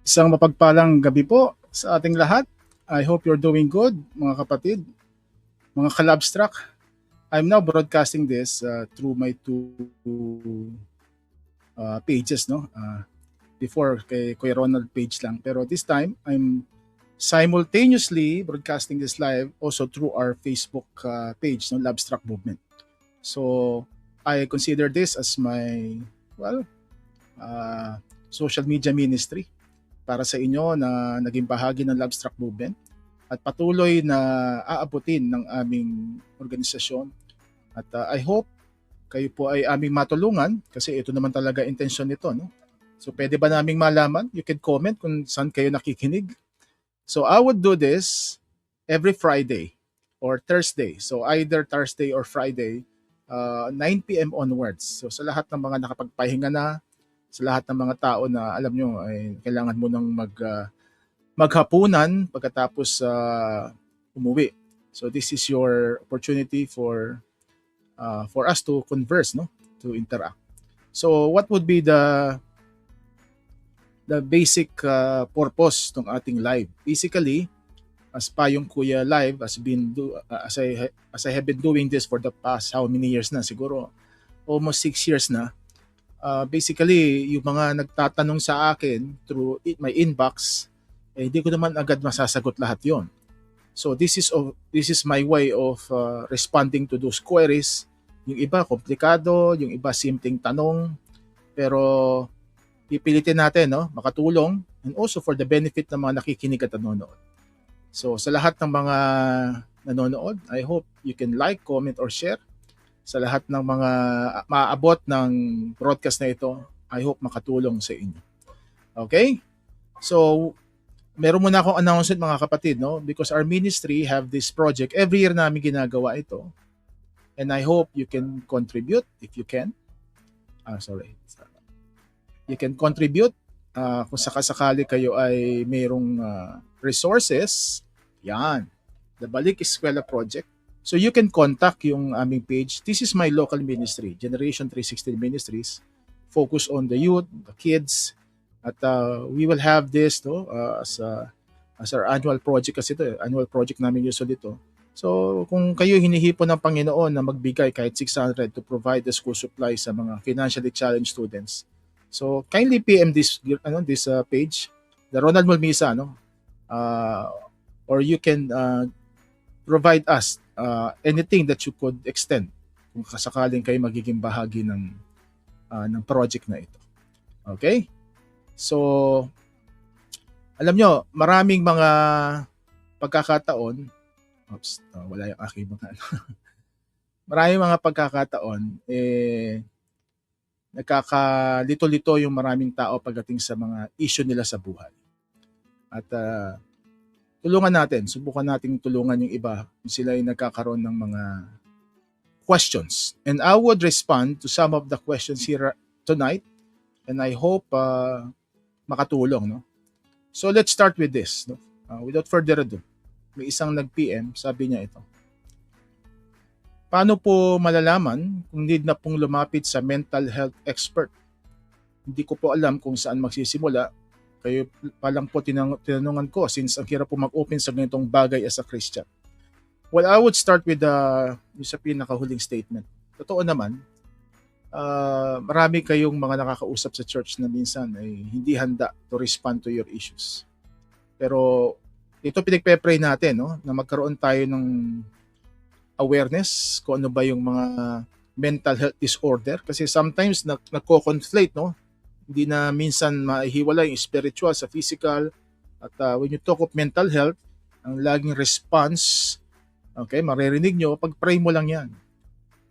Isang mapagpalang gabi po sa ating lahat. I hope you're doing good, mga kapatid, mga kalabstrack. I'm now broadcasting this through my two pages, no? Before kay Kuya Ronald page lang. Pero this time, I'm simultaneously broadcasting this live also through our Facebook page, no? Labstrack Movement. So, I consider this as my, well, social media ministry para sa inyo na naging bahagi ng Labstrack Movement at patuloy na aabutin ng aming organisasyon. At I hope kayo po ay aming matulungan kasi ito naman talaga intensyon nito. No? So pwede ba naming malaman? You can comment kung saan kayo nakikinig. So I would do this every Friday or Thursday. So either Thursday or Friday, 9 p.m. onwards. So sa lahat ng mga nakapagpahinga na, sa lahat ng mga tao na alam nyo ay kailangan mo nang maghapunan pagkatapos umuwi. So this is your opportunity for us to converse, no, to interact. So what would be the basic purpose ng ating live? Basically, as Payong Kuya Live as I have been doing this for the past how many years na, siguro almost 6 years na. Basically, yung mga nagtatanong sa akin through my inbox, hindi ko naman agad masasagot lahat yon. So this is my way of responding to those queries. Yung iba komplikado, yung iba simpleng tanong, pero pipilitin natin, no, makatulong and also for the benefit ng mga nakikinig at nanonood. So sa lahat ng mga nanonood, I hope you can like, comment, or share. Sa lahat ng mga maaabot ng broadcast na ito, I hope makatulong sa inyo. Okay? So, meron muna akong announcement mga kapatid, no? Because our ministry have this project. Every year namin ginagawa ito. And I hope you can contribute if you can. You can contribute kung sakasakali kayo ay mayroong resources. Yan. The Balik Eskwela Project. So you can contact yung aming page. This is my local ministry, Generation 316 Ministries. Focus on the youth, the kids. At we will have this as our annual project kasi ito. Annual project namin usually ito. So kung kayo hinihipon ng Panginoon na magbigay kahit 600 to provide the school supplies sa mga financially challenged students. So kindly PM this page, the Ronald Mulmisa, no? Or you can provide us anything that you could extend kung kasakaling kayo magiging bahagi ng project na ito. Okay? So, alam nyo, maraming mga pagkakataon, wala yung aking mga maraming mga pagkakataon, nagkakalito-lito yung maraming tao pagdating sa mga issue nila sa buhay. At tulungan natin, subukan nating tulungan yung iba kung sila ay nagkakaroon ng mga questions. And I would respond to some of the questions here tonight and I hope makatulong. No? So let's start with this. No? Without further ado, may isang nag-PM, sabi niya ito. Paano po malalaman kung need na pong lumapit sa mental health expert? Hindi ko po alam kung saan magsisimula. Kayo pa lang po tinanungan ko since ang hirap po mag-open sa ganitong bagay as a Christian. Well, I would start with yung sa pinakahuling statement. Totoo naman, marami kayong mga nakakausap sa church na minsan ay hindi handa to respond to your issues. Pero ito pinagpe-pray natin, no, na magkaroon tayo ng awareness kung ano ba yung mga mental health disorder. Kasi sometimes nagko-conflate, no? Hindi na minsan maihiwalay yung spiritual sa physical. At when you talk of mental health, ang laging response, okay, maririnig nyo, pag-pray mo lang yan.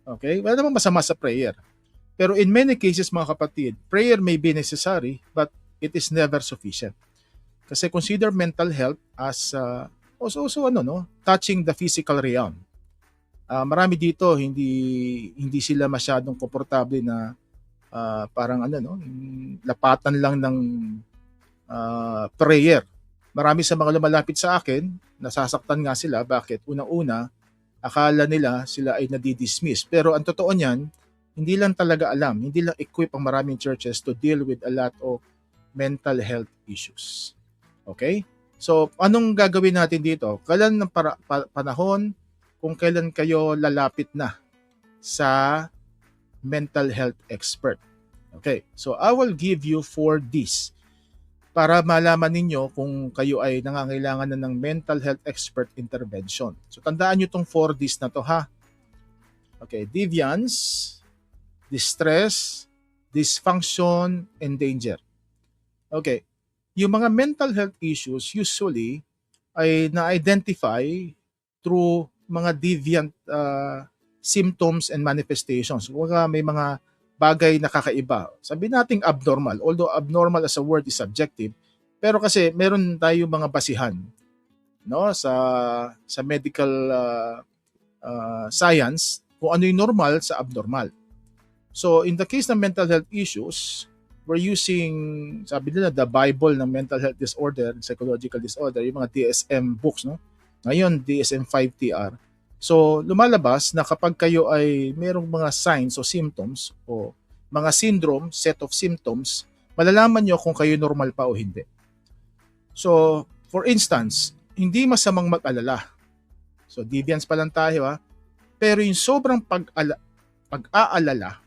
Okay? Wala namang masama sa prayer. Pero in many cases, mga kapatid, prayer may be necessary, but it is never sufficient. Kasi consider mental health as also touching the physical realm. Marami dito, hindi sila masyadong komportable na parang lapatan lang ng prayer. Marami sa mga lumalapit sa akin, nasasaktan nga sila. Bakit? Unang-una, akala nila sila ay nadidismiss. Pero ang totoo niyan, hindi lang talaga alam, hindi lang equip ang maraming churches to deal with a lot of mental health issues. Okay? So, anong gagawin natin dito? Kailan ng panahon kung kailan kayo lalapit na sa mental health expert? Okay, so I will give you 4 Ds para malaman ninyo kung kayo ay nangangailangan na ng mental health expert intervention. So tandaan nyo itong 4 Ds na to ha. Okay, deviance, distress, dysfunction, and danger. Okay, yung mga mental health issues usually ay na-identify through mga deviant symptoms and manifestations. Kung may mga bagay na kakaiba. Sabi nating abnormal, although abnormal as a word is subjective, pero kasi meron tayo mga basihan no sa medical science kung ano yung normal sa abnormal. So in the case ng mental health issues, we're using, sabi nila, the Bible ng mental health disorder, psychological disorder, yung mga DSM books, no? Ngayon, DSM-5-TR. So, lumalabas na kapag kayo ay merong mga signs o symptoms o mga syndrome, set of symptoms, malalaman nyo kung kayo normal pa o hindi. So, for instance, hindi masamang mag-alala. So, deviance pa lang tayo ha. Pero yung sobrang pag-aalala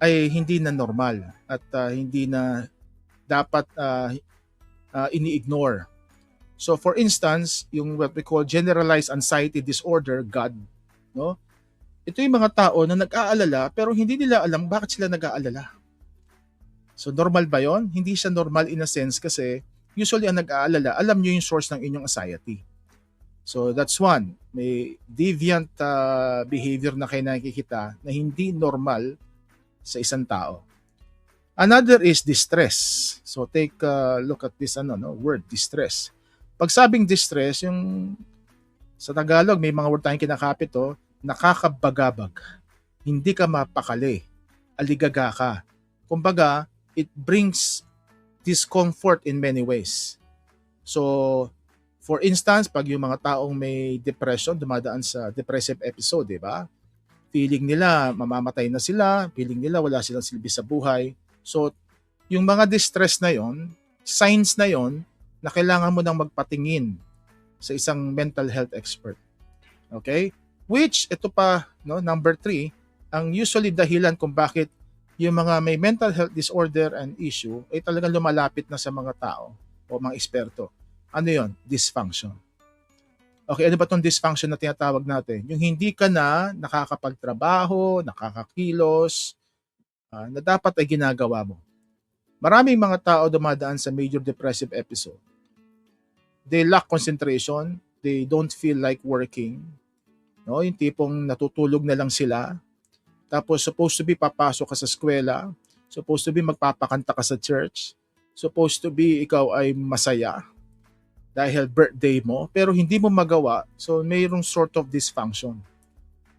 ay hindi na normal at hindi na dapat ini-ignore. So for instance, yung what we call generalized anxiety disorder, GAD, no? Ito yung mga tao na nag-aalala pero hindi nila alam bakit sila nag-aalala. So normal ba 'yon? Hindi siya normal in a sense kasi usually ang nag-aalala, alam niyo yung source ng inyong anxiety. So that's one. May deviant behavior na kayo nakikita na hindi normal sa isang tao. Another is distress. So take a look at this word, distress. Pag sabing distress, yung sa Tagalog, may mga word tayong kinakapit nakakabagabag. Hindi ka mapakali. Aligaga ka. Kumbaga, it brings discomfort in many ways. So, for instance, pag yung mga taong may depression, dumadaan sa depressive episode, di ba? Feeling nila, mamamatay na sila. Feeling nila, wala silang silbi sa buhay. So, yung mga distress na yon, signs na yon, na kailangan mo nang magpatingin sa isang mental health expert. Okay? Which, ito pa, number 3, ang usually dahilan kung bakit yung mga may mental health disorder and issue ay talagang lumalapit na sa mga tao o mga eksperto. Ano yon? Dysfunction. Okay, ano ba itong dysfunction na tinatawag natin? Yung hindi ka na nakakapagtrabaho, nakakakilos, na dapat ay ginagawa mo. Maraming mga tao dumadaan sa major depressive episode. They lack concentration, they don't feel like working. No, yung tipong natutulog na lang sila. Tapos supposed to be papasok ka sa eskwela, supposed to be magpapakanta ka sa church, supposed to be ikaw ay masaya dahil birthday mo, pero hindi mo magawa, so mayroong sort of dysfunction.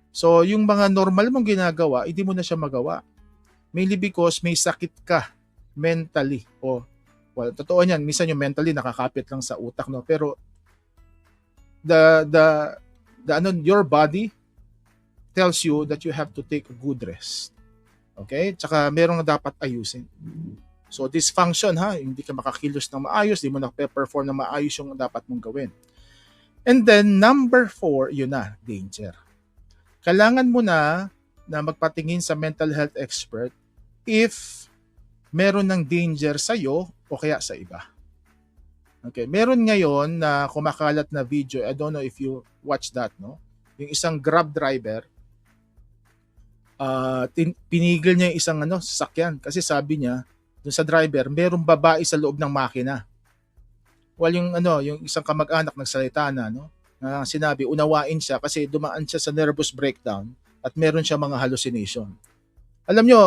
So yung mga normal mong ginagawa, hindi mo na siya magawa. Mainly because may sakit ka mentally totoo niyan, minsan yung mentally nakakapit lang sa utak, no, pero your body tells you that you have to take a good rest. Okay? Tsaka merong dapat ayusin. So dysfunction hindi ka makakilos ng maayos, hindi mo na-perform ng maayos yung dapat mong gawin. And then number 4, yun na, danger. Kailangan mo na magpatingin sa mental health expert if meron ng danger sa iyo o kaya sa iba. Okay, meron ngayon na kumakalat na video, I don't know if you watch that, no? Yung isang Grab driver, pinigil niya yung isang sasakyan kasi sabi niya, dun sa driver, merong babae sa loob ng makina. Well, yung isang kamag-anak nagsalita na, na sinabi, unawain siya kasi dumaan siya sa nervous breakdown at meron siya mga hallucination. Alam nyo,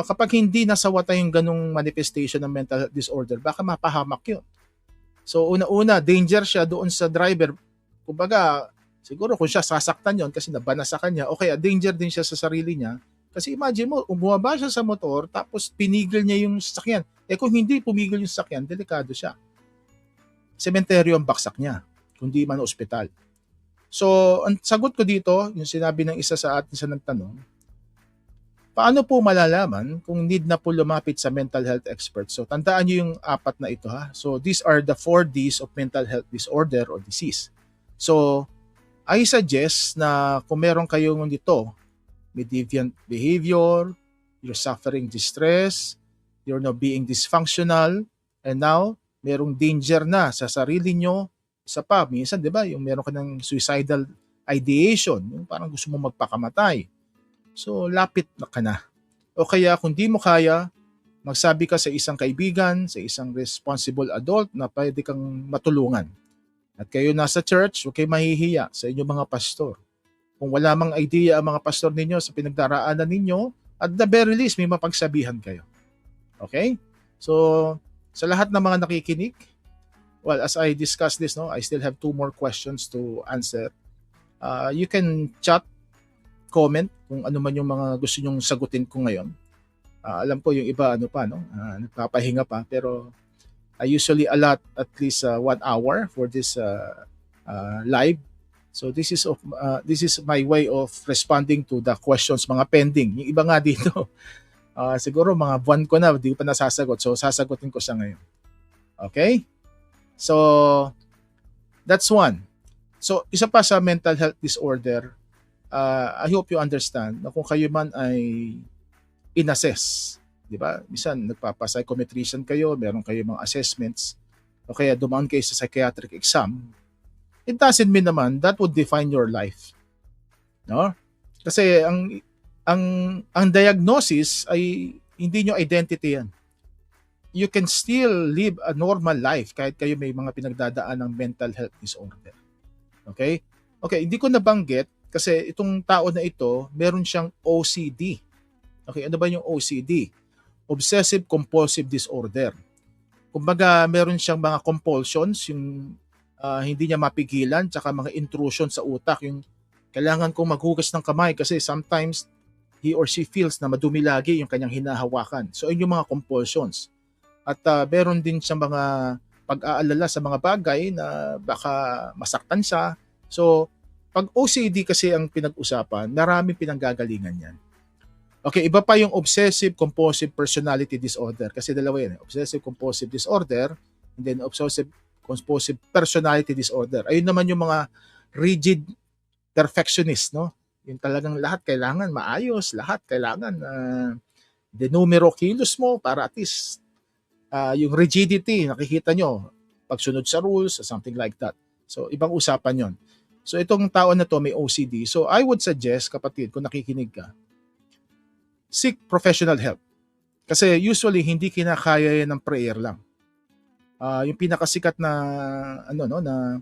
kapag hindi nasawata yung ganung manifestation ng mental health disorder, baka mapahamak yun. So, una-una, danger siya doon sa driver. Kumbaga, siguro kung siya sasaktan yon kasi nabana sa kanya, o kaya danger din siya sa sarili niya. Kasi imagine mo, bumaba siya sa motor, tapos pinigil niya yung sasakyan. Kung hindi pumigil yung sasakyan, delikado siya. Sementeryo ang baksak niya, kundi man ospital. So, ang sagot ko dito, yung sinabi ng isa sa atin sa nagtanong, Paano po malalaman kung need na po lumapit sa mental health expert? So tandaan niyo yung apat na ito ha. So these are the 4 Ds of mental health disorder or disease. So I suggest na kung meron kayong nito, may deviant behavior, you're suffering distress, you're now being dysfunctional, and now merong danger na sa sarili nyo. Isa pa, minsan, di ba, yung meron ka ng suicidal ideation, yung parang gusto mo magpakamatay. So, lapit na ka na. O kaya, kung di mo kaya, magsabi ka sa isang kaibigan, sa isang responsible adult na pwede kang matulungan. At kayo nasa church, huwag kayo mahihiya sa inyong mga pastor. Kung wala mang idea ang mga pastor ninyo sa pinagdaraanan ninyo, at the very least, may mapagsabihan kayo. Okay? So, sa lahat ng mga nakikinig, well, as I discuss this, I still have 2 more questions to answer. You can chat, comment, kung ano man yung mga gusto nyong sagutin ko ngayon. Alam ko yung iba, nagpapahinga pa, pero I usually allot at least 1 hour for this live. So this is my way of responding to the questions, mga pending. Yung iba nga dito, siguro mga buwan ko na, di ko pa nasasagot. So sasagutin ko siya ngayon. Okay? So, that's one. So, isa pa sa mental health disorder, I hope you understand na kung kayo man ay in-assess, di ba? Minsan, nagpapa-psychometrician kayo, meron kayo mga assessments, o kaya dumaan kayo sa psychiatric exam, it doesn't mean naman that would define your life. No? Kasi ang diagnosis ay hindi nyo identity yan. You can still live a normal life kahit kayo may mga pinagdadaan ng mental health disorder. Okay? Okay, hindi ko nabanggit kasi itong tao na ito, meron siyang OCD. Okay, ano ba yung OCD? Obsessive Compulsive Disorder. Kumbaga, meron siyang mga compulsions, yung hindi niya mapigilan, tsaka mga intrusion sa utak, yung kailangan kong maghugas ng kamay kasi sometimes he or she feels na madumi lagi yung kanyang hinahawakan. So, yun yung mga compulsions. At meron din siyang mga pag-aalala sa mga bagay na baka masaktan siya. So, pag OCD kasi ang pinag-usapan, maraming pinanggagalingan yan. Okay, iba pa yung Obsessive Compulsive Personality Disorder kasi dalawa yan. Obsessive Compulsive Disorder and then Obsessive Compulsive Personality Disorder. Ayun naman yung mga rigid perfectionist, no? Yung talagang lahat kailangan maayos, lahat kailangan de numero kilos mo para at least yung rigidity, nakikita nyo, pagsunod sa rules, something like that. So, ibang usapan yon. So, itong tao na to may OCD. So, I would suggest, kapatid, kung nakikinig ka, seek professional help. Kasi usually, hindi kinakaya yan ng prayer lang. Yung pinakasikat na, na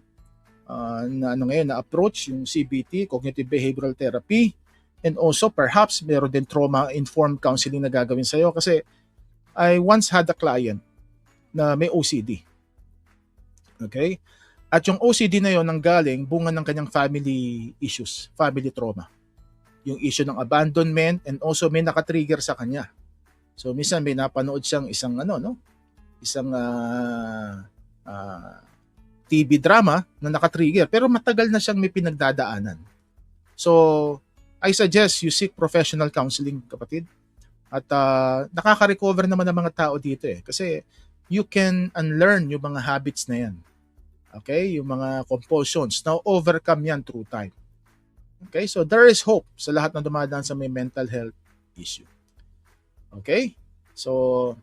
approach, yung CBT, Cognitive Behavioral Therapy, and also perhaps meron din trauma-informed counseling na gagawin sa'yo kasi I once had a client na may OCD. Okay? At yung OCD na yon nanggaling bunga ng kanyang family issues, family trauma. Yung issue ng abandonment and also may nakatrigger sa kanya. So minsan may napanood siyang isang TV drama na nakatrigger pero matagal na siyang may pinagdadaanan. So I suggest you seek professional counseling, kapatid. At nakaka-recover naman ng mga tao dito kasi you can unlearn yung mga habits na yan. Okay? Yung mga compulsions. Now, overcome yan through time. Okay? So, there is hope sa lahat ng dumadaan sa may mental health issue. Okay? So,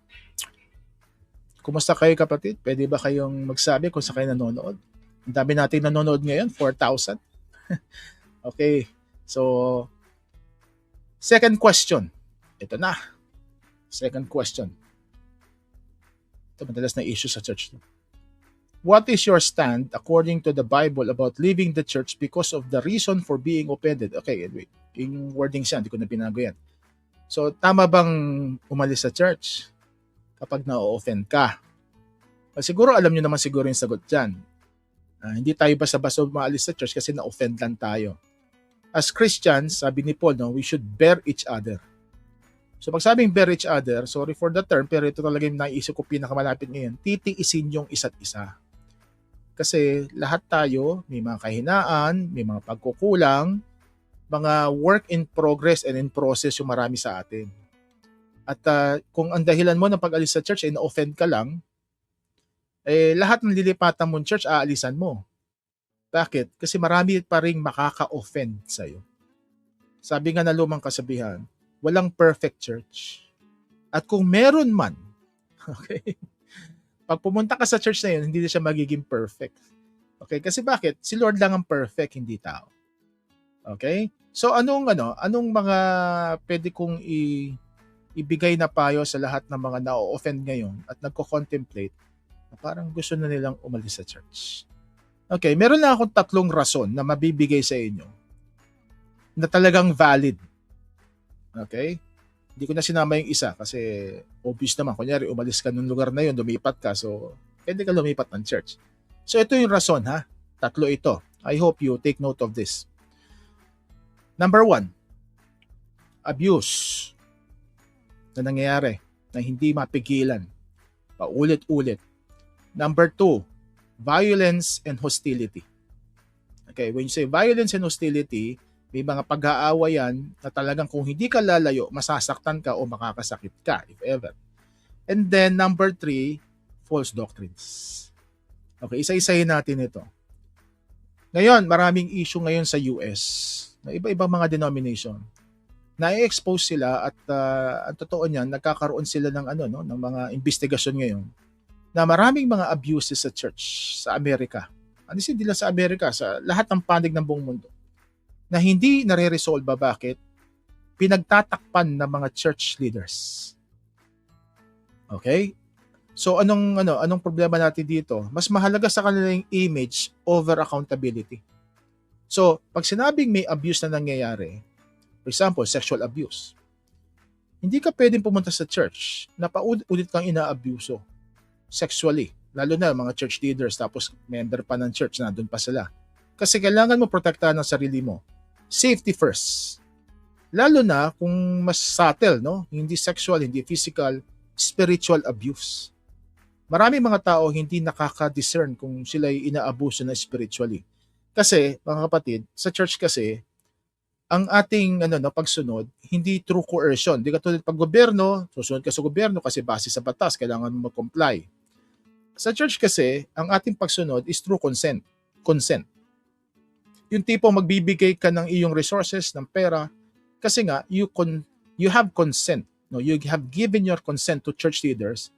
kumusta kayo, kapatid? Pwede ba kayong magsabi kung sa kayo nanonood? Ang dami natin nanonood ngayon, 4,000. Okay. So, second question. Ito na. Second question. Ito madalas na issue sa church. What is your stand according to the Bible about leaving the church because of the reason for being offended? Okay, wait. Yung wording siya, hindi ko na binago yan. So, tama bang umalis sa church kapag na-offend ka? Siguro alam nyo naman siguro yung sagot dyan. Hindi tayo basta-basta umaalis sa church kasi na-offend lang tayo. As Christians, sabi ni Paul, we should bear each other. So pag sabing bear each other, sorry for the term, pero ito talaga yung naisip ko pinakamalapit ngayon, titiisin yung isa't isa. Kasi lahat tayo, may mga kahinaan, may mga pagkukulang, mga work in progress and in process yung marami sa atin. At kung ang dahilan mo ng pag-alis sa church ay na-offend ka lang, lahat ng lilipatan mong church, aalisan mo. Bakit? Kasi marami pa ring makaka-offend sa'yo. Sabi nga na lumang kasabihan, walang perfect church. At kung meron man, okay, pag pumunta ka sa church na yun, hindi na siya magiging perfect. Okay? Kasi bakit? Si Lord lang ang perfect, hindi tao. Okay? So anong mga pwede kong ibigay na payo sa lahat ng mga na-offend ngayon at nagko-contemplate na parang gusto na nilang umalis sa church. Okay, meron lang akong 3 rason na mabibigay sa inyo na talagang valid. Okay? Hindi ko na sinama yung isa kasi obvious naman. Kunyari, umalis ka ng lugar na yun, lumipat ka, so pwede ka lumipat ng church. So ito yung rason ha. 3 ito. I hope you take note of this. Number 1, abuse na nangyayari na hindi mapigilan. Paulit-ulit. Number 2, violence and hostility. Okay, when you say violence and hostility, may mga pag-aaway yan na talagang kung hindi ka lalayo, masasaktan ka o makakasakit ka, if ever. And then, number 3, false doctrines. Okay, isa-isahin natin ito. Ngayon, maraming issue ngayon sa US na iba-ibang mga denomination. Na-expose sila at ang totoo niyan, nagkakaroon sila ng ng mga investigasyon ngayon na maraming mga abuses sa church sa Amerika. Hindi lang sa Amerika, sa lahat ng panig ng buong mundo. Na hindi nare-resolve. Bakit? Pinagtatakpan ng mga church leaders. Okay? So anong problema natin dito? Mas mahalaga sa kanilang image over accountability. So, pag sinabing may abuse na nangyayari, for example, sexual abuse, hindi ka pwedeng pumunta sa church na paulit kang inaabuso sexually, lalo na mga church leaders tapos member pa ng church, nandun pa sila. Kasi kailangan mo protektahan ang sarili mo. Safety first. Lalo na kung mas subtle, no? Hindi sexual, hindi physical, spiritual abuse. Marami mga tao hindi nakaka-discern kung sila ay inaabuso na spiritually. Kasi, mga kapatid, sa church kasi, ang ating pagsunod, hindi through coercion. Di katulad pag gobyerno, susunod ka sa gobyerno kasi base sa batas, kailangan mo mag-comply. Sa church kasi, ang ating pagsunod is through consent. Consent. Yung tipong magbibigay ka ng iyong resources, ng pera, kasi nga, you have consent. No? You have given your consent to church leaders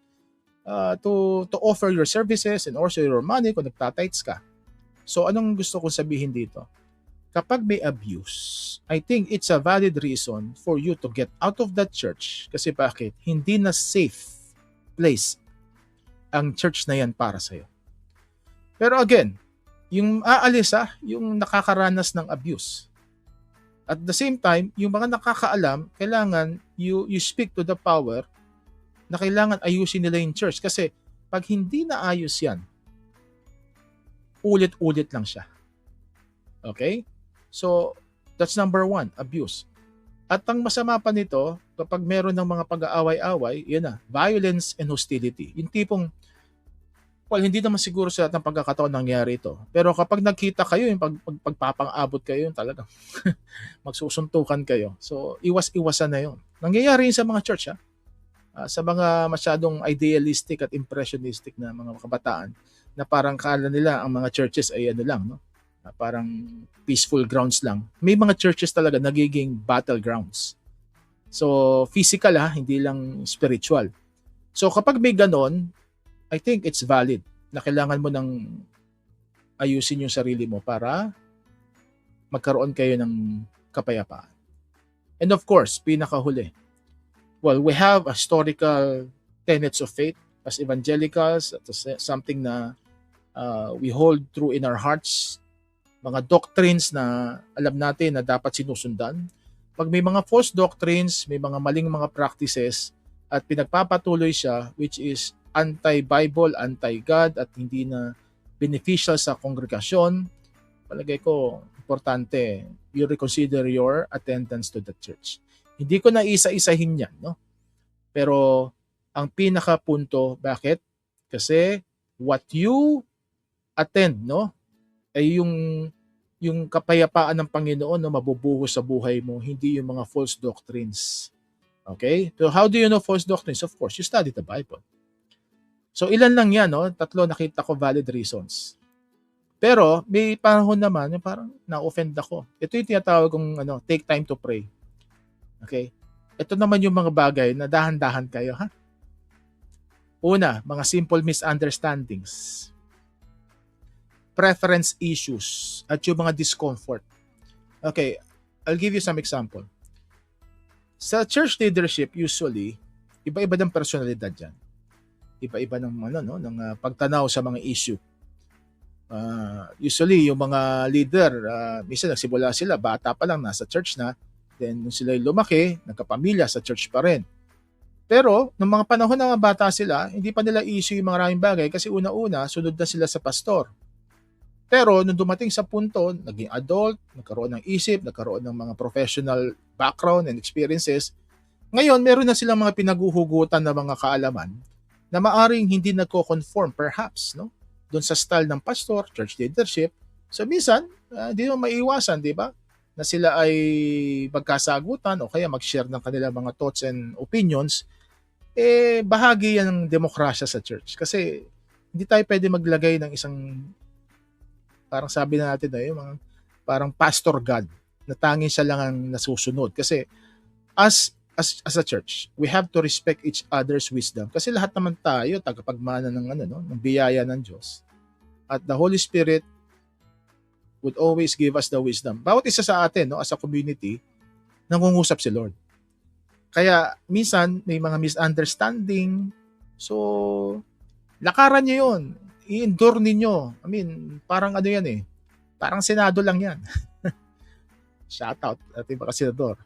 to offer your services and also your money kung nagtatites ka. So, anong gusto kong sabihin dito? Kapag may abuse, I think it's a valid reason for you to get out of that church. Kasi bakit? Hindi na safe place ang church na yan para sa'yo. Pero again, yung aalis yung nakakaranas ng abuse. At the same time, yung mga nakakaalam, kailangan you speak to the power na kailangan ayusin nila yung church. Kasi pag hindi na ayos yan, ulit-ulit lang siya. Okay? So, that's number 1, abuse. At ang masama pa nito, kapag meron ng mga pag-aaway-away, yun na, violence and hostility. Yung tipong, hindi naman siguro sa lahat ng pagkakataon nangyari ito. Pero kapag nagkita kayo, yung pagpapang-abot kayo, yung talagang magsusuntukan kayo. So, iwas-iwasan na yun. Nangyayari yun sa mga church, sa mga masyadong idealistic at impressionistic na mga kabataan, na parang kala nila ang mga churches ay lang, no? Parang peaceful grounds lang. May mga churches talaga nagiging battlegrounds. So, physical hindi lang spiritual. So, kapag may ganon, I think it's valid na kailangan mo nang ayusin yung sarili mo para magkaroon kayo ng kapayapaan. And of course, pinakahuli, we have historical tenets of faith as evangelicals. That's something na we hold true in our hearts. Mga doctrines na alam natin na dapat sinusundan. Pag may mga false doctrines, may mga maling mga practices at pinagpapatuloy siya, which is anti-Bible, anti-God at hindi na beneficial sa kongregasyon, palagay ko, importante, you reconsider your attendance to the church. Hindi ko na isa-isahin yan, no? Pero ang pinakapunto, bakit? Kasi what you attend, no, ay yung yung kapayapaan ng Panginoon na mabubuhos sa buhay mo, hindi yung mga false doctrines. Okay? So how do you know false doctrines? Of course, you study the Bible. So ilan lang yan, no? 3 nakita ko valid reasons. Pero may panahon naman yung parang na-offend ako. Ito yung tinatawag kong take time to pray. Okay? Ito naman yung mga bagay na dahan-dahan kayo, ha? Una, mga simple misunderstandings, preference issues, at yung mga discomfort. Okay, I'll give you some example. Sa church leadership, usually, iba-iba ng personalidad yan. Iba-iba ng, pagtanaw sa mga issue. Usually, yung mga leader, minsan nagsimula sila, bata pa lang, nasa church na. Then, nung sila lumaki, nagkapamilya sa church pa rin. Pero, nung mga panahon na mga bata sila, hindi pa nila issue yung mga maraming bagay kasi una-una, sunod na sila sa pastor. Pero nung dumating sa punto, naging adult, nagkaroon ng isip, nagkaroon ng mga professional background and experiences, ngayon meron na silang mga pinaguhugutan na mga kaalaman na maaring hindi nagko-conform perhaps, no? Doon sa style ng pastor, church leadership. So minsan, hindi mo maiiwasan, di ba? Na sila ay magkasagutan o kaya mag-share ng kanilang mga thoughts and opinions. Bahagi yan ng demokrasya sa church. Kasi hindi tayo pwede maglagay ng isang, parang sabi na natin na yung mga parang pastor God na tanging siya lang ang nasusunod. Kasi as a church, we have to respect each other's wisdom. Kasi lahat naman tayo tagapagmana ng biyaya ng Diyos. At the Holy Spirit would always give us the wisdom. Bawat isa sa atin, as a community, nangungusap si Lord. Kaya minsan may mga misunderstanding. So lakaran niyo 'yon. I-endure ninyo. I mean, parang yan eh. Parang Senado lang yan. Shout out at iba ka senador.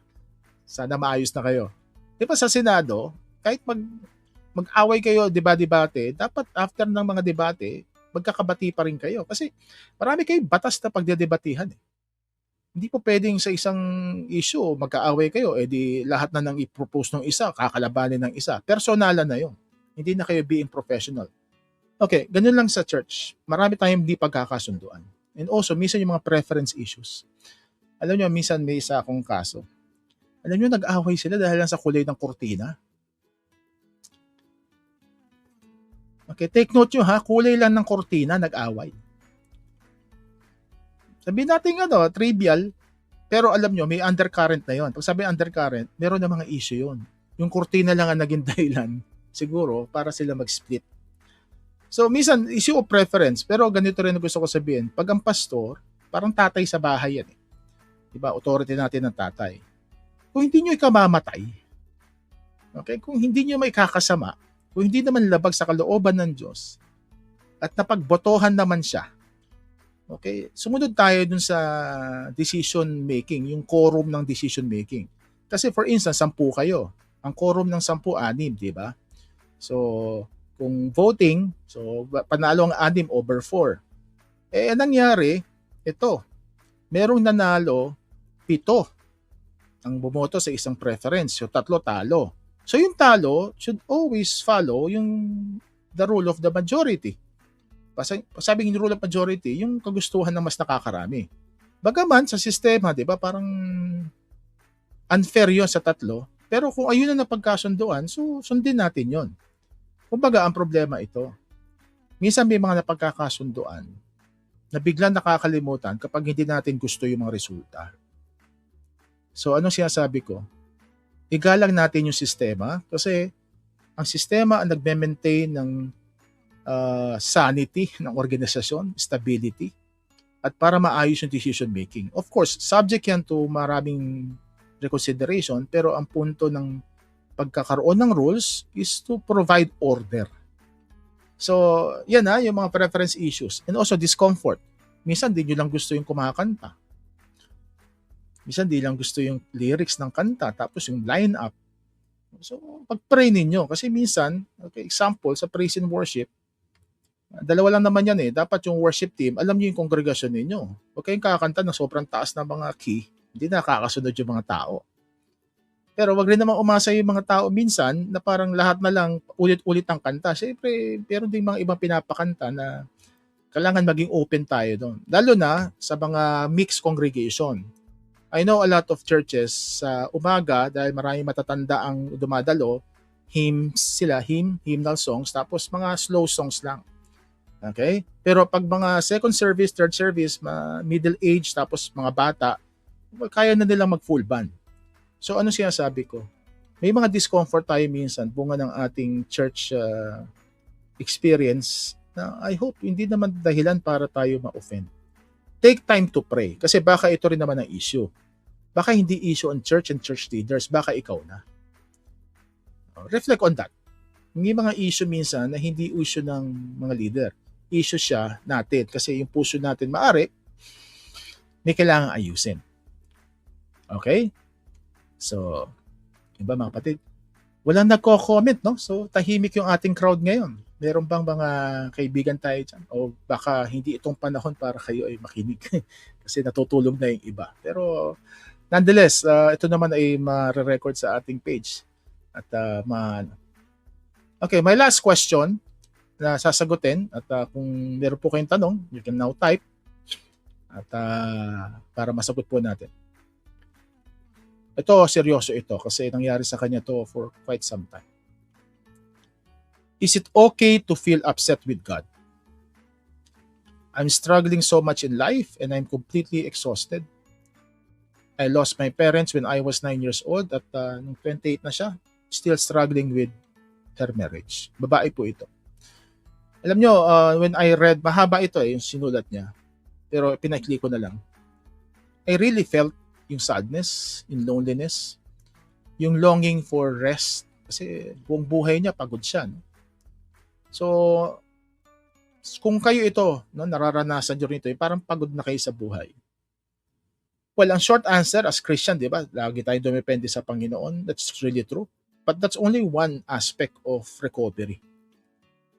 Sana maayos na kayo. Di ba sa Senado, kahit mag-away kayo, debate, dapat after ng mga debate, magkakabati pa rin kayo. Kasi marami kayong batas na pagdedebatihan eh. Hindi po pwedeng sa isang issue, magkaaway kayo, di lahat na nang i-propose ng isa, kakalabanin ng isa. Personalan na yun. Hindi na kayo being professional. Okay, ganun lang sa church. Marami tayong hindi pagkakasunduan. And also, minsan yung mga preference issues. Alam nyo, minsan may isa akong kaso. Alam nyo, nag-away sila dahil lang sa kulay ng kurtina. Okay, take note nyo ha, kulay lang ng kurtina, nag-away. Sabihin natin trivial, pero alam nyo, may undercurrent na yon. Pag sabi undercurrent, meron na mga issue yon. Yung kurtina lang ang naging dahilan, siguro, para sila mag-split. So, minsan, issue of preference, pero ganito rin gusto ko sabihin, pag ang pastor, parang tatay sa bahay yan eh. Diba? Authority natin ng tatay. Kung hindi nyo ikamamatay, okay? Kung hindi nyo may kakasama, kung hindi naman labag sa kalooban ng Diyos, at napagbotohan naman siya, okay? Sumunod tayo dun sa decision making, yung quorum ng decision making. Kasi for instance, 10 kayo. Ang quorum ng 10, 6, di ba? So, kung voting, so panalo ang 6 over 4. Nangyari, ito, merong nanalo 7 ang bumoto sa isang preference. So 3 talo. So yung talo should always follow the rule of the majority. Sabing yung rule of majority, yung kagustuhan ng mas nakakarami. Bagaman sa sistema, di ba, parang unfair yun sa 3. Pero kung ayun na napagkasunduan, so sundin natin yon. Kumbaga, ang problema ito, minsan may mga napagkakasunduan na biglang nakakalimutan kapag hindi natin gusto yung mga resulta. So, anong sinasabi ko? Igalang natin yung sistema kasi ang sistema ang nagme-maintain ng sanity ng organisasyon, stability, at para maayos yung decision making. Of course, subject yan to maraming reconsideration, pero ang punto ng pagkakaroon ng rules is to provide order. So, yan yung mga preference issues. And also discomfort. Minsan, di nyo lang gusto yung kumakanta. Minsan, di lang gusto yung lyrics ng kanta, tapos yung line-up. So, pag-pray ninyo. Kasi minsan, okay, example, sa praise and worship, 2 lang naman yan eh. Dapat yung worship team, alam nyo yung kongregasyon ninyo. Huwag kayong kakanta ng sobrang taas na mga key, hindi nakakasunod yung mga tao. Pero wag rin naman umasa yung mga tao minsan na parang lahat na lang ulit-ulit ang kanta. Siyempre, pero din mga ibang pinapakanta na Kailangan maging open tayo doon. Lalo na sa mga mixed congregation. I know a lot of churches sa umaga, dahil maraming matatanda ang dumadalo, hymnal songs, tapos mga slow songs lang. Okay? Pero pag mga second service, third service, middle age, tapos mga bata, kaya na nilang mag-full band. So ano sinasabi ko? May mga discomfort tayo minsan, bunga ng ating church experience, na I hope hindi naman dahilan para tayo ma-offend. Take time to pray, kasi baka ito rin naman ang issue. Baka hindi issue ang church and church leaders, baka ikaw na. Reflect on that. May mga issue minsan na hindi issue ng mga leader. Issue siya natin, kasi yung puso natin maari, may kailangang ayusin. Okay? So, iba mga kapatid, walang nagko-comment, no? So, tahimik yung ating crowd ngayon. Meron bang mga kaibigan tayo dyan? O baka hindi itong panahon para kayo ay makinig kasi natutulog na yung iba. Pero nonetheless, ito naman ay ma-record sa ating page. At okay, my last question na sasagutin, at kung meron po kayong tanong, you can now type at para masagot po natin. Ito, seryoso ito kasi nangyari sa kanya to for quite some time. Is it okay to feel upset with God? I'm struggling so much in life and I'm completely exhausted. I lost my parents when I was 9 years old at nung 28 na siya, still struggling with her marriage. Babae po ito. Alam nyo, when I read, mahaba ito yung sinulat niya, pero pinakli ko na lang. I really felt yung sadness, yung loneliness, yung longing for rest, kasi buong buhay niya pagod siya. No? So, kung kayo ito, no, nararanasan nyo rin ito, parang pagod na kayo sa buhay. Well, ang short answer as Christian, di ba? Lagi tayong dumepende sa Panginoon. That's really true. But that's only one aspect of recovery.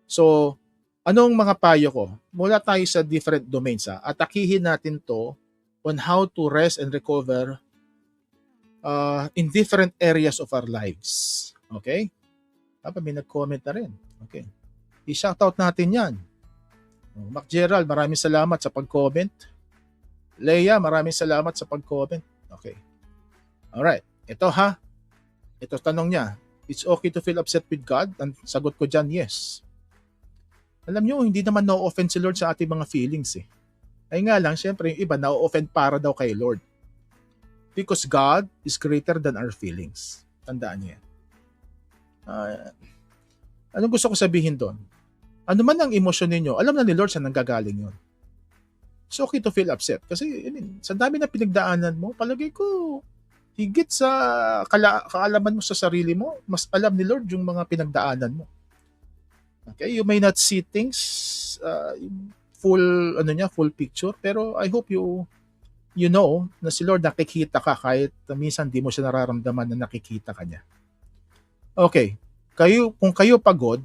So, anong mga payo ko? Mula tayo sa different domains. Atakihin natin to on how to rest and recover in different areas of our lives. Okay? May nag-comment na rin. Okay. I-shoutout natin yan. Mac Gerald, maraming salamat sa pag-comment. Leia, maraming salamat sa pag-comment. Okay. Alright. Ito ha. Ito tanong niya. It's okay to feel upset with God? Ang sagot ko dyan, yes. Alam nyo, hindi naman na-offend si Lord sa ating mga feelings eh. Ay nga lang, syempre yung iba na-offend para daw kay Lord. Because God is greater than our feelings. Tandaan niyo yan. Anong gusto ko sabihin doon? Ano man ang emosyon ninyo, alam na ni Lord saan nanggagaling yun. It's okay to feel upset. Kasi, sa dami na pinagdaanan mo, palagay ko, higit sa kaalaman mo sa sarili mo, mas alam ni Lord yung mga pinagdaanan mo. Okay? You may not see things, full picture, pero I hope you know na si Lord nakikita ka kahit minsan di mo siya nararamdaman na nakikita ka niya. Okay. Kung kayo pagod,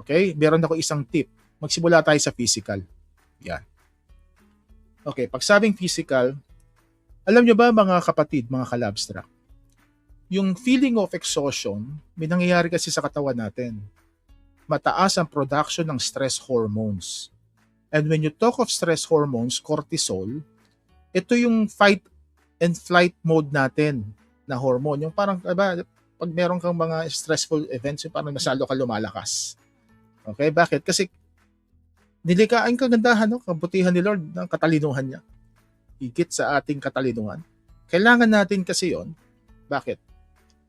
okay, meron ako isang tip. Magsimula tayo sa physical. Yan. Okay, pag sabing physical, alam nyo ba mga kapatid, mga kalabstra, yung feeling of exhaustion, may nangyayari kasi sa katawan natin. Mataas ang production ng stress hormones. And when you talk of stress hormones, cortisol, ito yung fight and flight mode natin na hormone. Yung parang, pag meron kang mga stressful events, yung parang masalo ka lumalakas. Okay, bakit? Kasi nilikaan kagandahan, no? Kabutihan ni Lord ng katalinuhan niya. Higit sa ating katalinuhan. Kailangan natin kasi yon. Bakit?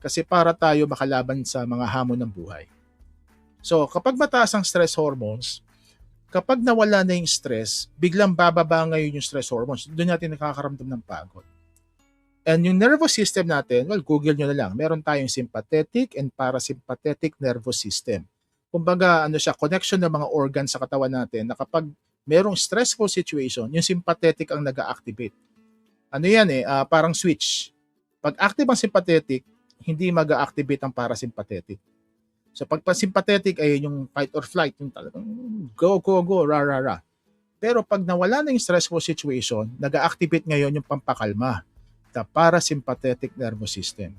Kasi para tayo makalaban sa mga hamon ng buhay. So, kapag mataas ang stress hormones, kapag nawala na yung stress, biglang bababa ngayon yung stress hormones. Doon natin nakakaramdam ng pagod. And yung nervous system natin, well, Google nyo na lang. Meron tayong sympathetic and parasympathetic nervous system. Kumbaga, connection ng mga organs sa katawan natin na kapag merong stressful situation, yung sympathetic ang nag-activate. Ano yan parang switch. Pag active ang sympathetic, hindi mag-activate ang parasympathetic. So pag sympathetic ay yung fight or flight, yung talagang go, ra. Pero pag nawala na yung stressful situation, nag-activate ngayon yung pampakalma, the parasympathetic nervous system.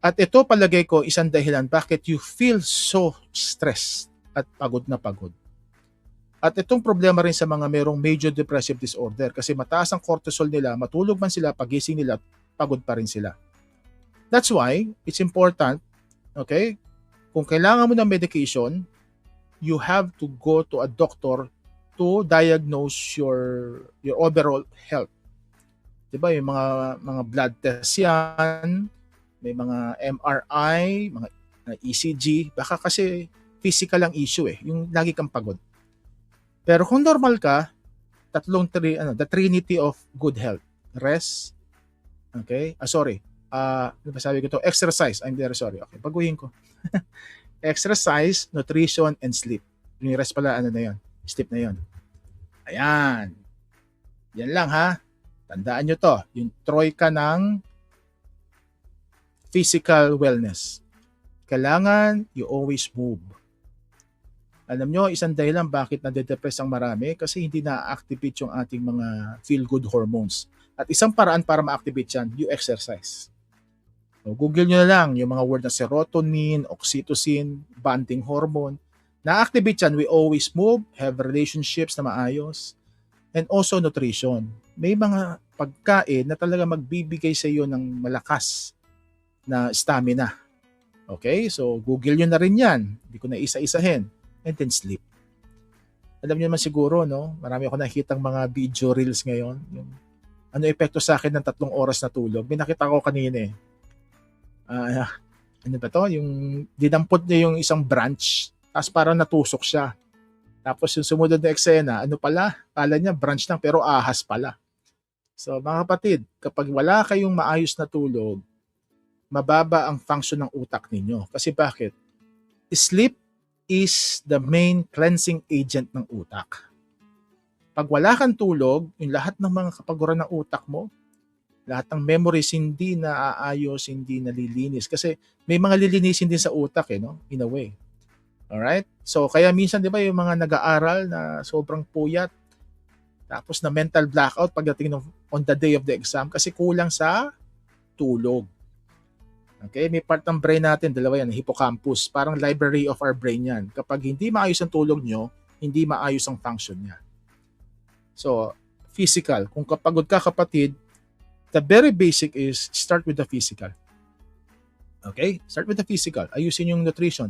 At ito palagay ko isang dahilan bakit you feel so stressed at pagod na pagod. At itong problema rin sa mga merong major depressive disorder kasi mataas ang cortisol nila, matulog man sila, pagising nila, pagod pa rin sila. That's why it's important, okay, kung kailangan mo ng medication, you have to go to a doctor to diagnose your overall health. 'Di ba? Yung mga blood tests yan, may mga MRI, mga ECG, baka kasi physical ang issue yung lagi kang pagod. Pero kung normal ka, the trinity of good health. Rest, okay? Ano ba sabi ko to? Exercise. I'm very sorry. Okay, baguhin ko. Exercise, nutrition, and sleep. Yung rest pala, ano na yun? Sleep na yun. Ayan. Yan lang ha. Tandaan nyo to. Yung troika ng physical wellness. Kailangan you always move. Alam nyo, isang dahilan bakit nade-depress ang marami kasi hindi na-activate yung ating mga feel-good hormones. At isang paraan para ma-activate yan, you exercise. So, Google nyo na lang yung mga word na serotonin, oxytocin, bonding hormone. Na-activate yan, we always move, have relationships na maayos, and also nutrition. May mga pagkain na talaga magbibigay sa iyo ng malakas na stamina. Okay? So, Google nyo na rin yan. Hindi ko na isa-isahin. And then sleep. Alam niyo naman siguro, no? Marami ako nakikitang mga video reels ngayon. Yung, ano epekto sa akin ng 3 oras na tulog? May nakita ko kanina ano ba to? Yung dinampot niya yung isang branch, tapos parang natusok siya. Tapos yung sumunod na eksena, ano pala? Kala niya branch lang, pero ahas pala. So mga kapatid, kapag wala kayong maayos na tulog, mababa ang function ng utak ninyo. Kasi bakit? Sleep is the main cleansing agent ng utak. Pag wala kang tulog, yung lahat ng mga kapaguran ng utak mo, lahat ng memories hindi na aayos, hindi nalilinis. Kasi may mga lilinisin din sa utak, no? In a way. Alright? So, kaya minsan, di ba, yung mga nag-aaral na sobrang puyat, tapos na mental blackout pagdating on the day of the exam kasi kulang sa tulog. Okay, may part ng brain natin, dalawa yan, hippocampus, parang library of our brain yan. Kapag hindi maayos ang tulog nyo, hindi maayos ang function niya. So, physical. Kung kapagod ka kapatid, the very basic is start with the physical. Okay? Start with the physical. Ayusin yung nutrition.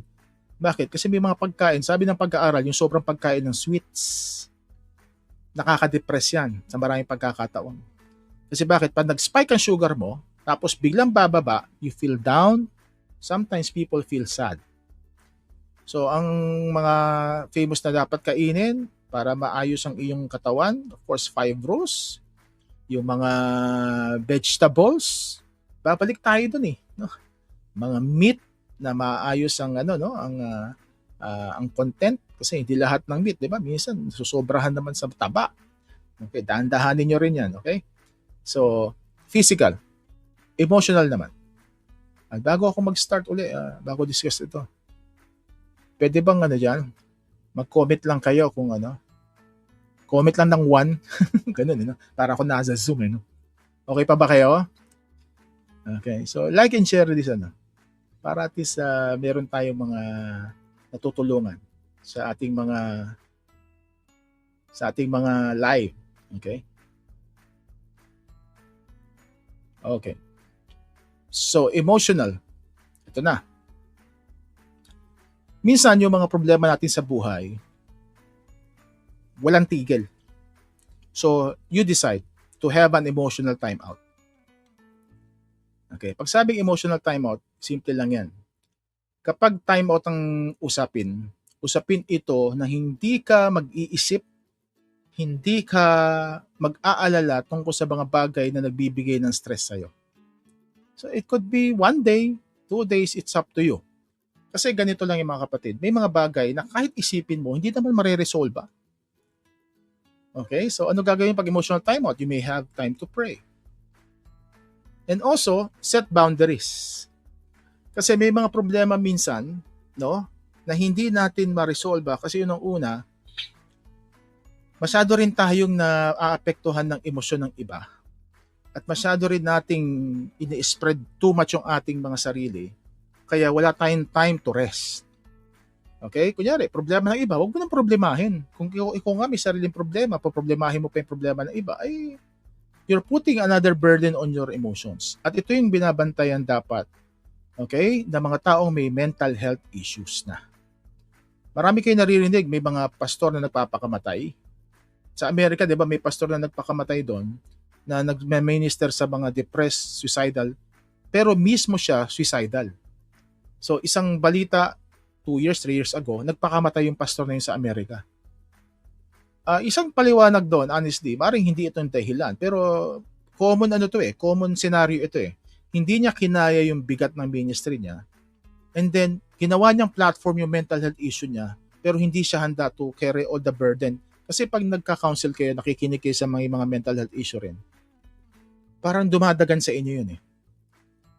Bakit? Kasi may mga pagkain, sabi ng pag-aaral, yung sobrang pagkain ng sweets, nakaka-depress yan sa maraming pagkakataon. Kasi bakit? Pag nag-spike ang sugar mo, tapos biglang bababa, you feel down, sometimes people feel sad. So, ang mga famous na dapat kainin para maayos ang iyong katawan, of course, 5 rows, yung mga vegetables, babalik tayo dun no? Mga meat na maayos ang ang content kasi hindi lahat ng meat, 'di ba? Minsan susobrahan naman sa taba. Okay, dahan-dahanin niyo rin 'yan, okay? So, physical, emotional naman. At bago ako mag-start uli, bago discuss ito, pwede bang diyan, mag-comment lang kayo kung comment lang ng 1, ganun, para ako nasa Zoom, no? Okay pa ba kayo? Okay, so like and share this, para at least meron tayong mga natutulungan sa ating mga live, okay? Okay. So, emotional. Ito na. Minsan, yung mga problema natin sa buhay, walang tigil. So, you decide to have an emotional timeout. Okay. Pag sabing emotional timeout, simple lang yan. Kapag timeout ang usapin ito na hindi ka mag-iisip, hindi ka mag-aalala tungkol sa mga bagay na nagbibigay ng stress sa'yo. So, it could be 1 day, 2 days, it's up to you. Kasi ganito lang yung mga kapatid. May mga bagay na kahit isipin mo, hindi naman mareresolve. Okay? So, ano gagawin pag emotional timeout? You may have time to pray. And also, set boundaries. Kasi may mga problema minsan, na hindi natin ma-resolve kasi yun ang una, masyado rin tayong naaapektuhan ng emosyon ng iba. At masyado rin nating ini-spread too much yung ating mga sarili. Kaya wala tayong time to rest. Okay? Kunyari, problema ng iba, huwag mo nang problemahin. Kung ikaw nga may sariling problema, poproblemahin mo pa yung problema ng iba, ay you're putting another burden on your emotions. At ito yung binabantayan dapat, okay, ng mga taong may mental health issues na. Marami kayo naririnig, may mga pastor na nagpapakamatay. Sa Amerika, di ba, may pastor na nagpakamatay doon na nag-minister sa mga depressed, suicidal, pero mismo siya suicidal. So, isang balita, 2 years, 3 years ago, nagpakamatay yung pastor na yun sa Amerika. Isang paliwanag doon, honestly, maring hindi ito yung dahilan, pero common common scenario ito eh. Hindi niya kinaya yung bigat ng ministry niya, and then, ginawa niyang platform yung mental health issue niya, pero hindi siya handa to carry all the burden. Kasi pag nagka-counsel kayo, nakikinig kayo sa mga mental health issue rin, parang dumadagan sa inyo yun eh.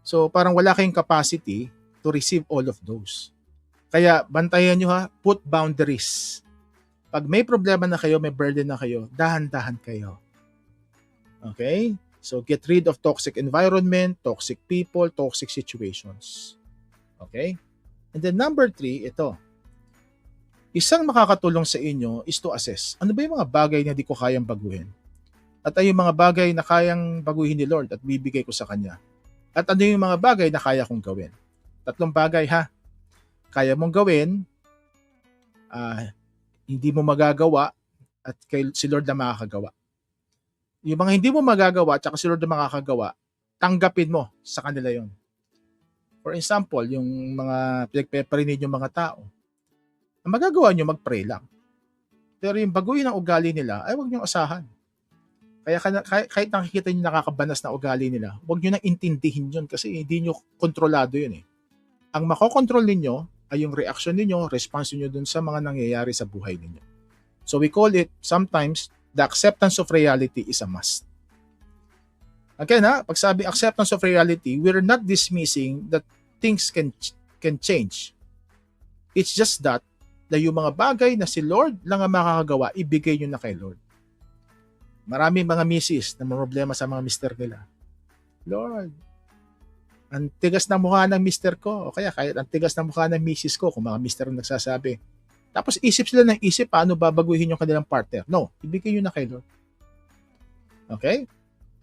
So, parang wala kayong capacity to receive all of those. Kaya, bantayan nyo ha, put boundaries. Pag may problema na kayo, may burden na kayo, dahan-dahan kayo. Okay? So, get rid of toxic environment, toxic people, toxic situations. Okay? And then number 3, ito. Isang makakatulong sa inyo is to assess. Ano ba yung mga bagay na di ko kayang baguhin? At ano yung mga bagay na kayang baguhin ni Lord at bibigay ko sa Kanya? At ano yung mga bagay na kaya kong gawin? 3 bagay ha. Kaya mong gawin, hindi mo magagawa, at si Lord na makakagawa. Yung mga hindi mo magagawa at si Lord na makakagawa, tanggapin mo sa kanila yon. For example, yung mga pinagpaparinig yung mga tao, ang magagawa nyo, mag-pray lang. Pero yung baguhin ang ugali nila, ay huwag nyo asahan. Kaya kahit nakikita nyo nakakabanas na ugali nila, huwag nyo nang intindihin yun kasi hindi nyo kontrolado yun eh. Ang makokontrol ninyo ay yung reaction ninyo, response ninyo dun sa mga nangyayari sa buhay ninyo. So we call it, sometimes, the acceptance of reality is a must. Again pag sabi acceptance of reality, we're not dismissing that things can change. It's just that na yung mga bagay na si Lord lang ang makakagawa, ibigay nyo na kay Lord. Maraming mga misis na problema sa mga mister nila. Lord, ang tigas ng mukha ng mister ko, o kaya kahit ang tigas ng mukha ng misis ko, kung mga mister ang nagsasabi. Tapos isip sila ng isip, paano babaguhin yung kanilang partner? No, ibigay nyo na kay Lord. Okay?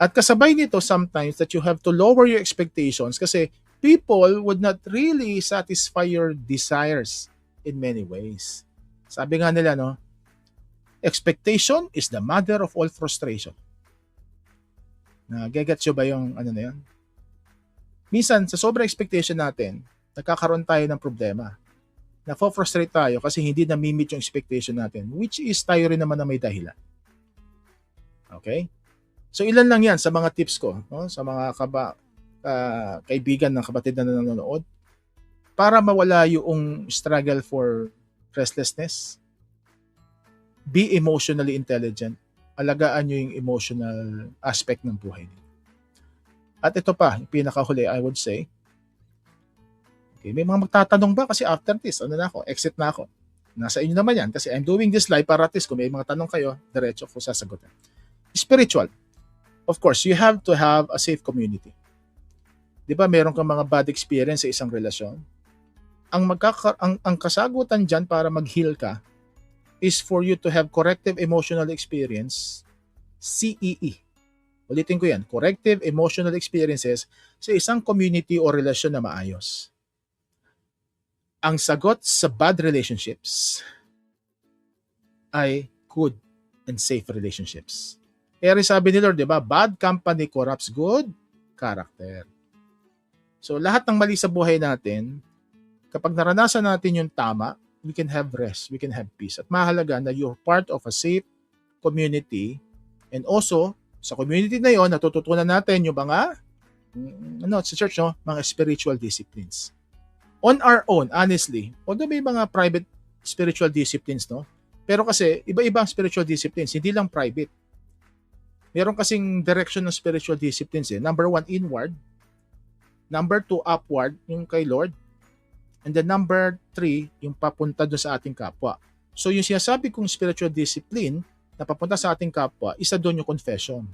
At kasabay nito sometimes that you have to lower your expectations kasi people would not really satisfy your desires in many ways. Sabi nga nila, no, expectation is the mother of all frustration. Nagagets nyo ba yung ano na yun? Minsan, sa sobrang expectation natin, nagkakaroon tayo ng problema. Nafo-frustrate tayo kasi hindi na-meet yung expectation natin, which is tayo rin naman na may dahilan. Okay? So, ilan lang yan sa mga tips ko, no? Sa mga kaibigan ng kapatid na nanonood, para mawala yung struggle for restlessness. Be emotionally intelligent. Alagaan nyo yung emotional aspect ng buhay niyo. At ito pa, yung pinakahuli, I would say, okay, may mga magtatanong ba kasi after this, exit na ako. Nasa inyo naman yan kasi I'm doing this live para at least kung may mga tanong kayo, diretso ko sasagutin. Spiritual. Of course, you have to have a safe community. Di ba meron kang mga bad experience sa isang relasyon? Ang kasagutan dyan para mag-heal ka is for you to have corrective emotional experience, CEE. Ulitin ko yan, corrective emotional experiences sa isang community o relasyon na maayos. Ang sagot sa bad relationships ay good and safe relationships. Kaya rin sabi ni Lord, di ba, bad company corrupts good character. So lahat ng mali sa buhay natin, kapag naranasan natin yung tama, we can have rest, we can have peace. At mahalaga na you're part of a safe community, and also, sa community na yon, natututunan natin yung mga, sa church, no, mga spiritual disciplines. On our own, honestly, although may mga private spiritual disciplines, no, pero kasi, iba-iba ang spiritual disciplines, hindi lang private. Meron kasing direction ng spiritual disciplines. Number 1, inward. Number 2, upward, yung kay Lord. And then number 3, yung papunta doon sa ating kapwa. So yung sinasabi kong spiritual discipline na papunta sa ating kapwa, isa doon yung confession.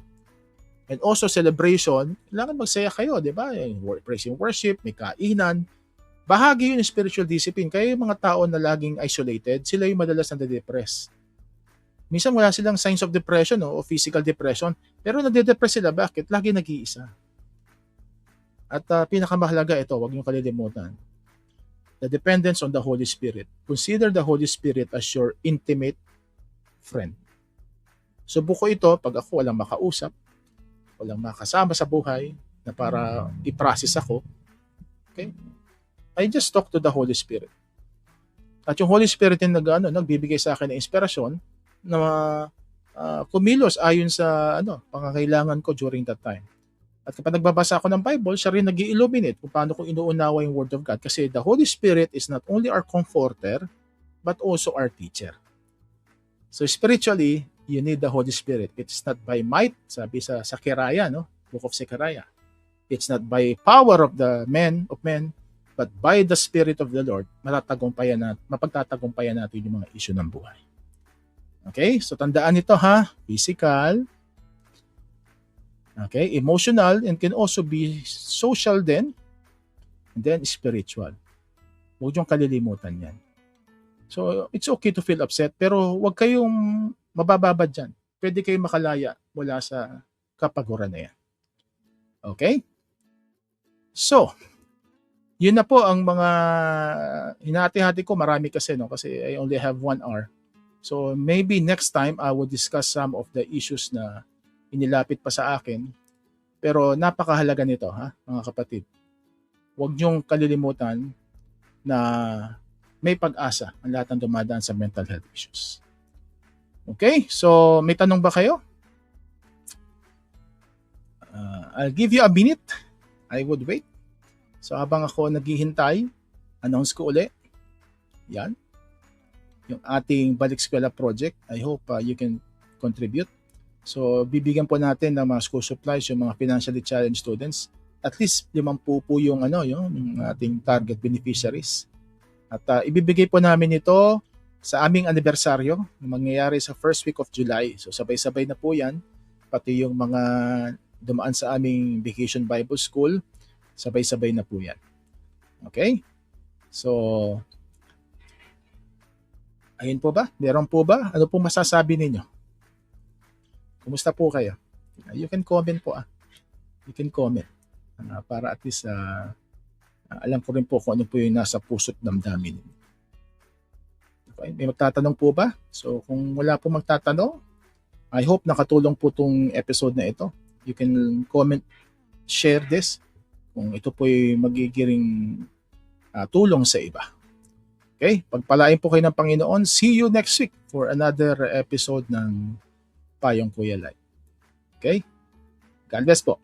And also celebration, kailangan magsaya kayo, di ba? Praise and worship, may kainan. Bahagi yun ng spiritual discipline. Kaya yung mga tao na laging isolated, sila yung madalas nade-depress. Minsan wala silang signs of depression o physical depression, pero nade-depress sila. Bakit? Lagi nag-iisa. At pinakamahalaga ito, huwag niyong kalilimutan. The dependence on the Holy Spirit. Consider the Holy Spirit as your intimate friend. So buko ito, pag ako walang makausap, walang makasama sa buhay na para i-process ako, okay? I just talk to the Holy Spirit. At yung Holy Spirit yung nagbibigay sa akin ng inspirasyon na kumilos ayon sa pangangailangan ko during that time. At kapag nagbabasa ako ng Bible, siya rin nag-i-illuminate kung paano ko inuunawa yung Word of God. Kasi the Holy Spirit is not only our comforter, but also our teacher. So spiritually, you need the Holy Spirit. It's not by might, sabi sa Zechariah, Book of Zechariah. It's not by power of the men, but by the Spirit of the Lord, mapagtatagumpayan natin yung mga issue ng buhay. Okay? So tandaan ito ha, physical, okay, emotional, and can also be social din, and then spiritual. Huwag niyong kalilimutan yan. So, it's okay to feel upset, pero huwag kayong mabababad dyan. Pwede kayong makalaya mula sa kapaguran na yan. Okay? So, yun na po ang mga hinati-hati ko. Marami kasi, kasi I only have 1 hour. So, maybe next time, I will discuss some of the issues na inilapit pa sa akin. Pero napakahalaga nito, mga kapatid. Huwag niyong kalilimutan na may pag-asa ang lahat ng dumadaan sa mental health issues. Okay? So, may tanong ba kayo? I'll give you a minute. I would wait. So, habang ako naghihintay, announce ko uli. Yan. Yung ating Balik Eskwela project. I hope you can contribute. So, bibigyan po natin ng mga school supplies yung mga financially challenged students. At least 50 po yung ating target beneficiaries. At ibibigay po namin ito sa aming anibersaryo na mangyayari sa first week of July. So, sabay-sabay na po yan. Pati yung mga dumaan sa aming Vacation Bible School, sabay-sabay na po yan. Okay? So, ayun po ba? Meron po ba? Ano po masasabi ninyo? Kumusta po kayo? You can comment po. You can comment. Para at least alam ko rin po kung ano po yung nasa puso't damdamin. Okay? May magtatanong po ba? So, kung wala po magtatanong, I hope nakatulong po itong episode na ito. You can comment, share this kung ito po yung magiging tulong sa iba. Okay? Pagpalain po kayo ng Panginoon. See you next week for another episode ng Payong Kuya Live. Okay? God bless po.